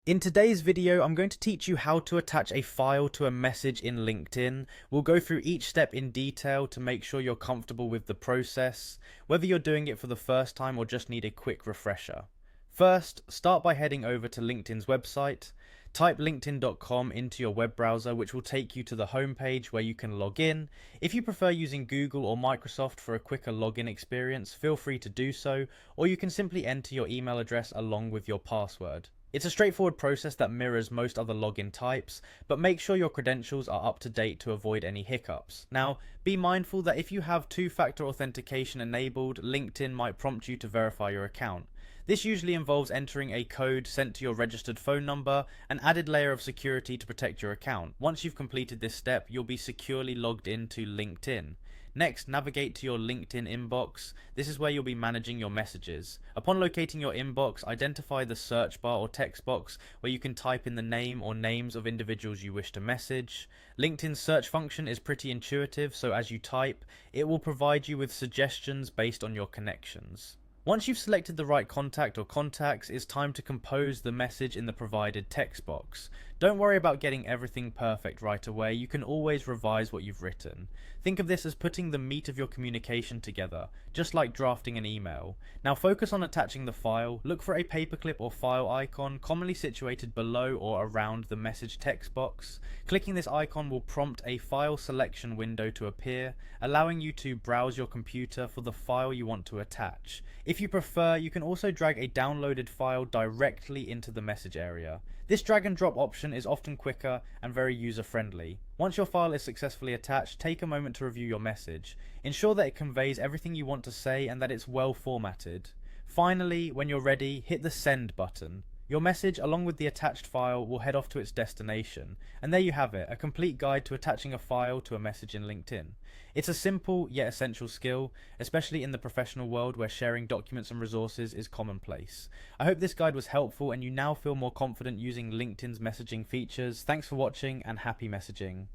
In today's video, I'm going to teach you how to attach a file to a message in LinkedIn. We'll go through each step in detail to make sure you're comfortable with the process, whether you're doing it for the first time or just need a quick refresher. First, start by heading over to LinkedIn's website. Type linkedin.com into your web browser, which will take you to the homepage where you can log in. If you prefer using Google or Microsoft for a quicker login experience, feel free to do so, or you can simply enter your email address along with your password. It's a straightforward process that mirrors most other login types, but make sure your credentials are up to date to avoid any hiccups. Now, be mindful that if you have two-factor authentication enabled, LinkedIn might prompt you to verify your account. This usually involves entering a code sent to your registered phone number, an added layer of security to protect your account. Once you've completed this step, you'll be securely logged into LinkedIn. Next, navigate to your LinkedIn inbox. This is where you'll be managing your messages. Upon locating your inbox, identify the search bar or text box where you can type in the name or names of individuals you wish to message. LinkedIn's search function is pretty intuitive, so as you type, it will provide you with suggestions based on your connections. Once you've selected the right contact or contacts, it's time to compose the message in the provided text box. Don't worry about getting everything perfect right away, you can always revise what you've written. Think of this as putting the meat of your communication together, just like drafting an email. Now focus on attaching the file. Look for a paperclip or file icon commonly situated below or around the message text box. Clicking this icon will prompt a file selection window to appear, allowing you to browse your computer for the file you want to attach. If you prefer, you can also drag a downloaded file directly into the message area. This drag and drop option is often quicker and very user friendly. Once your file is successfully attached, take a moment to review your message. Ensure that it conveys everything you want to say and that it's well formatted. Finally, when you're ready, hit the send button. Your message, along with the attached file, will head off to its destination. And there you have it, a complete guide to attaching a file to a message in LinkedIn. It's a simple yet essential skill, especially in the professional world where sharing documents and resources is commonplace. I hope this guide was helpful and you now feel more confident using LinkedIn's messaging features. Thanks for watching and happy messaging.